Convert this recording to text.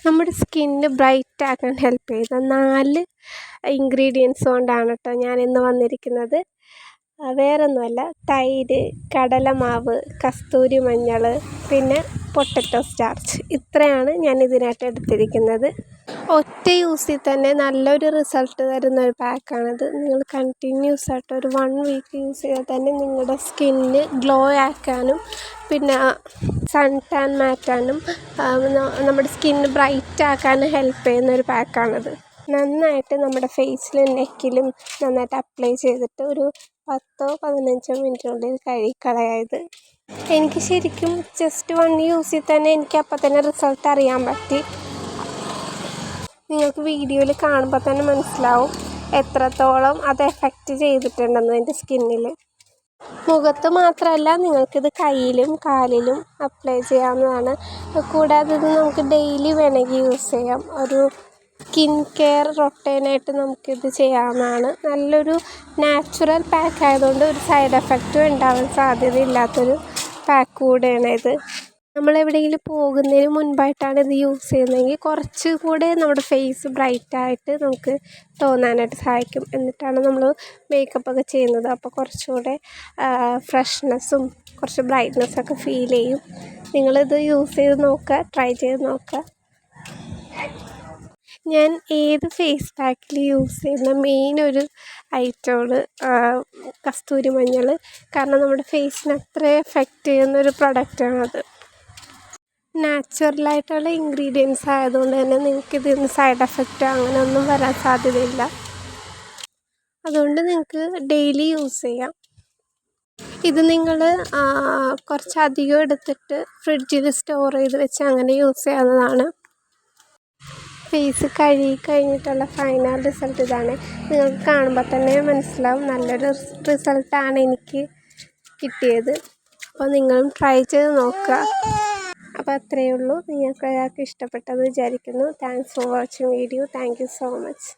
നമ്മുടെ skin bright ആക്കാൻ help ചെയ്യുന്ന 4 ഇൻഗ്രീഡിയൻസ് കൊണ്ടാണ് കേട്ടോ ഞാനിന്ന് വന്നിരിക്കുന്നത്. വേറൊന്നുമല്ല, തൈര്, കടലമാവ്, കസ്തൂരി മഞ്ഞൾ, പിന്നെ പൊട്ടറ്റോ സ്റ്റാർച്ച്. ഇത്രയാണ് ഞാൻ ഇതിനായിട്ട് എടുത്തിരിക്കുന്നത്. ഒറ്റ യൂസിൽ തന്നെ നല്ലൊരു റിസൾട്ട് തരുന്ന ഒരു പാക്കാണിത്. നിങ്ങൾ കണ്ടിന്യൂസ് ആയിട്ട് ഒരു 1 വീക്ക് യൂസ് ചെയ്താൽ തന്നെ നിങ്ങളുടെ സ്കിന്ന് ഗ്ലോ ആക്കാനും പിന്നെ സൺ ടാൻ മാറ്റാനും നമ്മുടെ സ്കിന്ന് ബ്രൈറ്റ് ആക്കാനും ഹെൽപ്പ് ചെയ്യുന്ന ഒരു പാക്കാണിത്. നന്നായിട്ട് നമ്മുടെ ഫേസിലും നെക്കിലും നന്നായിട്ട് അപ്ലൈ ചെയ്തിട്ട് ഒരു 10-15 മിനിറ്റിനുള്ളിൽ കഴുകിക്കളയായത്. എനിക്ക് ശരിക്കും ജസ്റ്റ് 1 യൂസിൽ തന്നെ എനിക്ക് അപ്പം തന്നെ റിസൾട്ട് അറിയാൻ പറ്റി. നിങ്ങൾക്ക് വീഡിയോയിൽ കാണുമ്പോൾ തന്നെ മനസ്സിലാവും എത്രത്തോളം അത് എഫക്റ്റ് ചെയ്തിട്ടുണ്ടെന്ന് എൻ്റെ സ്കിന്നിൽ. മുഖത്ത് മാത്രമല്ല, നിങ്ങൾക്കിത് കയ്യിലും കാലിലും അപ്ലൈ ചെയ്യാവുന്നതാണ്. കൂടാതെ ഇത് നമുക്ക് ഡെയിലി വേണമെങ്കിൽ യൂസ് ചെയ്യാം. ഒരു സ്കിൻ കെയർ റൊട്ടീനായിട്ട് നമുക്കിത് ചെയ്യാവുന്നതാണ്. നല്ലൊരു നാച്ചുറൽ പാക്ക് ആയതുകൊണ്ട് ഒരു സൈഡ് എഫക്റ്റും ഉണ്ടാവാൻ സാധ്യതയില്ലാത്തൊരു പാക്ക് കൂടെയാണ് ഇത്. നമ്മളെവിടെയെങ്കിലും പോകുന്നതിന് മുൻപായിട്ടാണ് ഇത് യൂസ് ചെയ്യുന്നതെങ്കിൽ കുറച്ച് കൂടെ നമ്മുടെ ഫേസ് ബ്രൈറ്റായിട്ട് നമുക്ക് തോന്നാനായിട്ട് സഹായിക്കും. എന്നിട്ടാണ് നമ്മൾ മേക്കപ്പൊക്കെ ചെയ്യുന്നത്. അപ്പോൾ കുറച്ചുകൂടെ ഫ്രഷ്നെസ്സും കുറച്ച് ബ്രൈറ്റ്നെസ്സൊക്കെ ഫീൽ ചെയ്യും. നിങ്ങളിത് യൂസ് ചെയ്ത് നോക്കുക, ട്രൈ ചെയ്ത് നോക്കുക. ഞാൻ ഏത് ഫേസ് പാക്കിൽ യൂസ് ചെയ്യുന്ന മെയിൻ ഒരു ഐറ്റമാണ് കസ്തൂരി മഞ്ഞൾ. കാരണം നമ്മുടെ ഫേസിന് അത്ര എഫക്റ്റ് ചെയ്യുന്നൊരു പ്രൊഡക്റ്റാണത്. നാച്ചുറലായിട്ടുള്ള ഇൻഗ്രീഡിയൻസ് ആയതുകൊണ്ട് തന്നെ നിങ്ങൾക്കിതിന് സൈഡ് എഫക്റ്റോ അങ്ങനെയൊന്നും വരാൻ സാധ്യതയില്ല. അതുകൊണ്ട് നിങ്ങൾക്ക് ഡെയിലി യൂസ് ചെയ്യാം. ഇത് നിങ്ങൾ കുറച്ചധികം എടുത്തിട്ട് ഫ്രിഡ്ജിൽ സ്റ്റോർ ചെയ്ത് വെച്ച് അങ്ങനെ യൂസ് ചെയ്യാവുന്നതാണ്. ഫേസ് കഴുകി കഴിഞ്ഞിട്ടുള്ള ഫൈനൽ റിസൾട്ട് ഇതാണ്. നിങ്ങൾക്ക് കാണുമ്പോൾ തന്നെ മനസ്സിലാവും നല്ലൊരു റിസൾട്ടാണ് എനിക്ക് കിട്ടിയത്. അപ്പോൾ നിങ്ങളും ട്രൈ ചെയ്ത് നോക്കുക. അപ്പോൾ അത്രയേ ഉള്ളൂ. നിങ്ങൾക്ക് ഒരാൾക്ക് ഇഷ്ടപ്പെട്ടെന്ന് വിചാരിക്കുന്നു. Thanks for watching video. Thank you so much.